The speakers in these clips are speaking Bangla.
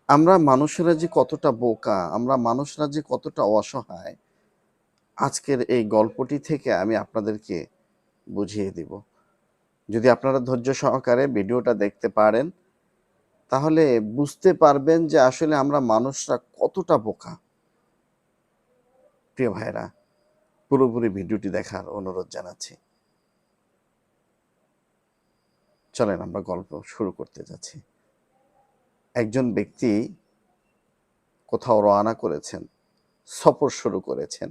আমরা মানুষেরা যে কতটা বোকা, আমরা মানুষরা যে কতটা অসহায়, আজকের এই গল্পটি থেকে আমি আপনাদেরকে বুঝিয়ে দিব। যদি আপনারা ধৈর্য সহকারে ভিডিওটা দেখতে পারেন, তাহলে বুঝতে পারবেন যে আসলে আমরা মানুষরা কতটা বোকা। প্রিয় ভাইরা, পুরোপুরি ভিডিওটি দেখার অনুরোধ জানাচ্ছি। চলেন আমরা গল্প শুরু করতে যাচ্ছি। একজন ব্যক্তি কোথাও রওনা করেছেন, সফর শুরু করেছেন।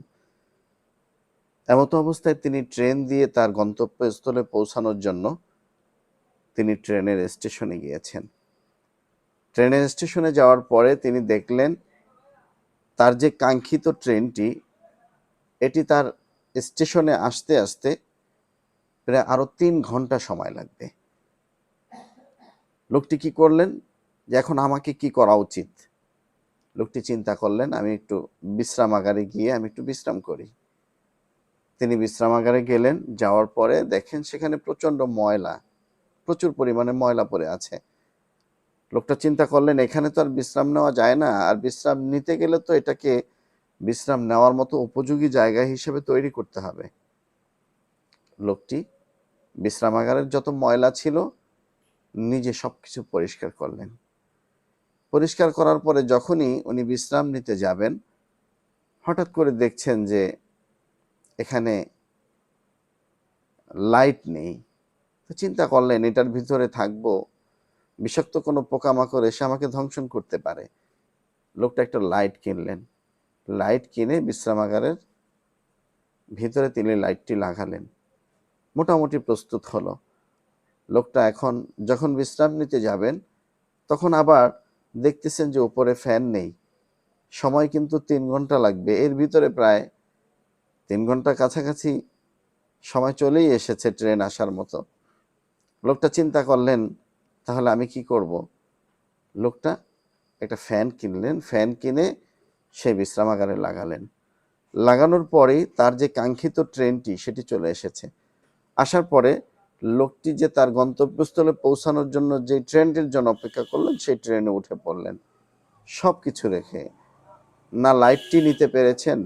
এমতো অবস্থায় তিনি ট্রেন দিয়ে তার গন্তব্যস্থলে পৌঁছানোর জন্য তিনি ট্রেনের স্টেশনে গিয়েছেন। ট্রেনের স্টেশনে যাওয়ার পরে তিনি দেখলেন তার যে কাঙ্ক্ষিত ট্রেনটি, এটি তার স্টেশনে আসতে আসতে প্রায় আরো 3 ঘন্টা সময় লাগবে। লোকটি কি করলেন যে এখন আমাকে কি করা উচিত? লোকটি চিন্তা করলেন, আমি একটু বিশ্রামাগারে গিয়ে আমি একটু বিশ্রাম করি। তিনি বিশ্রামাগারে গেলেন। যাওয়ার পরে দেখেন সেখানে প্রচন্ড ময়লা, প্রচুর পরিমাণে ময়লা পড়ে আছে। লোকটা চিন্তা করলেন, এখানে তো আর বিশ্রাম নেওয়া যায় না, আর বিশ্রাম নিতে গেলে তো এটাকে বিশ্রাম নেওয়ার মতো উপযোগী জায়গা হিসেবে তৈরি করতে হবে। লোকটি বিশ্রামাগারের যত ময়লা ছিল নিজে সবকিছু পরিষ্কার করলেন। পরিষ্কার করার পরে যখনই উনি বিশ্রাম নিতে যাবেন, হঠাৎ করে দেখছেন যে এখানে লাইট নেই। তো চিন্তা করলেন, এটার ভিতরে থাকবো, বিষাক্ত কোনো পোকামাকড় এসে আমাকে ধ্বংসন করতে পারে। লোকটা একটা লাইট কিনলেন। লাইট কিনে বিশ্রামাগারের ভিতরে তিনি লাইটটি লাগালেন। মোটামুটি প্রস্তুত হলো। লোকটা এখন যখন বিশ্রাম নিতে যাবেন, তখন আবার দেখতেছেন যে উপরে ফ্যান নেই। সময় কিন্তু 3 ঘন্টা লাগবে। এর ভিতরে প্রায় 3 ঘন্টার কাছাকাছি সময় চলেই এসেছে ট্রেন আসার মতো। লোকটা চিন্তা করলেন, তাহলে আমি কি করব? লোকটা একটা ফ্যান কিনলেন। ফ্যান কিনে সে বিশ্রামাগারে লাগালেন। লাগানোর পরেই তার যে কাঙ্ক্ষিত ট্রেনটি সেটি চলে এসেছে। আসার পরে লোকটি যে তার গন্তব্যস্থলে পৌঁছানোর জন্য যে ট্রেনটির জন্য অপেক্ষা করলেন, সেই ট্রেনে উঠে পড়লেন। সব কিছু রেখে, না লাইটটি নিতে পেরেছেন,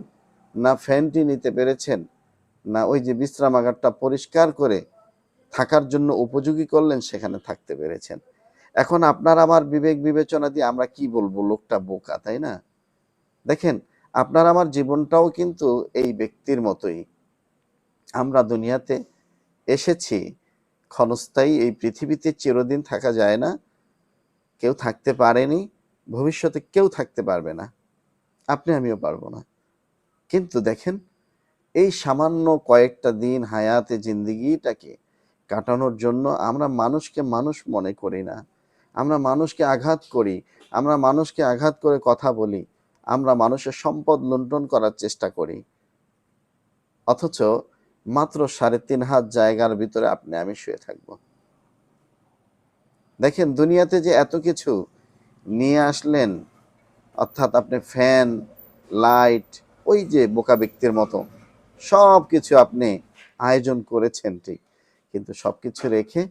না ফ্যানটি নিতে পেরেছেন, না ওই যে বিশ্রামাগারটা পরিষ্কার করে থাকার জন্য উপযোগী করলেন সেখানে থাকতে পেরেছেন। এখন আপনার আমার বিবেক বিবেচনা দিয়ে আমরা কি বলবো? লোকটা বোকা, তাই না? দেখেন, আপনার আমার জীবনটাও কিন্তু এই ব্যক্তির মতোই। আমরা দুনিয়াতে এসেছি ক্ষণস্থায়ী, এই পৃথিবীতে চিরদিন থাকা যায় না। কেউ থাকতে পারেনি, ভবিষ্যতে কেউ থাকতে পারবে না, আপনি আমিও পারবো না। কিন্তু দেখেন, এই সামান্য কয়েকটা দিন হায়াতে জিন্দিগিটাকে কাটানোর জন্য আমরা মানুষকে মানুষ মনে করি না। আমরা মানুষকে আঘাত করি, আমরা মানুষকে আঘাত করে কথা বলি, আমরা মানুষের সম্পদ লুণ্ঠন করার চেষ্টা করি। অথচ মাত্র 3.5 হাত জায়গার ভিতরে আপনি আমি শুয়ে থাকব। দেখেন, দুনিয়াতে যে এত কিছু নিয়ে আসলেন, অর্থাৎ আপনি ফ্যান, লাইট, ওই যে বোকা ব্যক্তির মতো সব কিছু আপনি আয়োজন করেছেন ঠিক, কিন্তু সবকিছু রেখে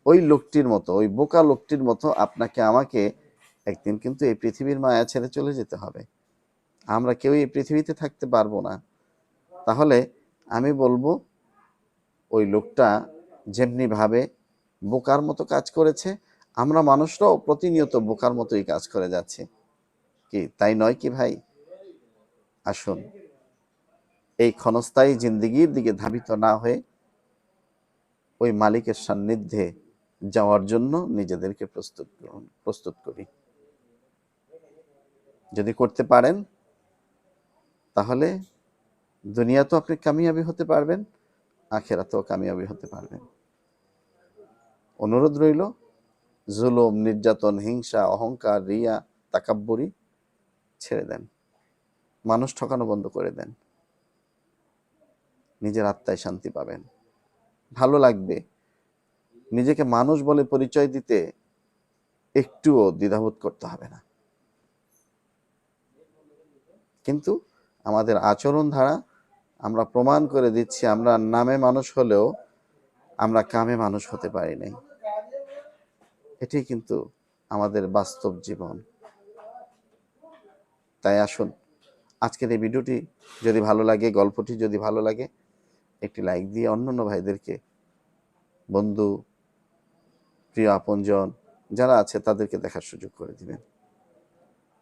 ওই লোকটির মতো, ওই বোকা লোকটির মতো আপনাকে আমাকে একদিন কিন্তু এই পৃথিবীর মায়া ছেড়ে চলে যেতে হবে। আমরা কেউ এই পৃথিবীতে থাকতে পারবো না। তাহলে আমি বলবো, ওই লোকটা যেমনি ভাবে বোকার মতো কাজ করেছে, আমরা মানুষরাও প্রতিনিয়ত বোকার মতোই কাজ করে যাচ্ছে। কি তাই নয় কি ভাই? আসুন, এই ক্ষণস্থায়ী জিন্দিগির দিকে ধাবিত না হয়ে ওই মালিকের সান্নিধ্যে যাওয়ার জন্য নিজেদেরকে প্রস্তুত করি। যদি করতে পারেন, তাহলে দুনিয়াতেও আপনি কামিয়াবি হতে পারবেন, আখেরাতেও কামিয়াবি হতে পারবেন। অনুরোধ রইল, জুলুম, নির্যাতন, হিংসা, অহংকার, রিয়া, তাকাব্বুরি ছেড়ে দেন। মানুষ ঠকানো বন্ধ করে দেন। নিজের আত্মায় শান্তি পাবেন, ভালো লাগবে। নিজেকে মানুষ বলে পরিচয় দিতে একটুও দ্বিধাবোধ করতে হবে না। কিন্তু আমাদের আচরণ ধারা আমরা প্রমাণ করে দিচ্ছি, আমরা নামে মানুষ হলেও আমরা কামে মানুষ হতে পারি নাই। এটাই কিন্তু আমাদের বাস্তব জীবন। তাই আসুন, আজকের এই ভিডিওটি যদি ভালো লাগে, গল্পটি যদি ভালো লাগে, একটি লাইক দিয়ে অন্যান্য ভাইদেরকে, বন্ধু, প্রিয় আপনজন যারা আছে তাদেরকে দেখার সুযোগ করে দিবেন।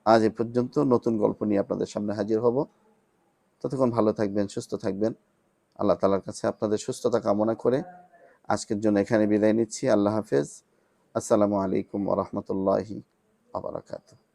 আজ এ পর্যন্ত, নতুন গল্প নিয়ে আপনাদের সামনে হাজির হব। ততক্ষণ ভালো থাকবেন, সুস্থ থাকবেন। আল্লাহ তাআলার কাছে আপনাদের সুস্থতা কামনা করে আজকের জন্য এখানে বিদায় নিচ্ছি। আল্লাহ হাফেজ। আসসালামু আলাইকুম ওয়া রাহমাতুল্লাহি ওয়া বারাকাতুহু।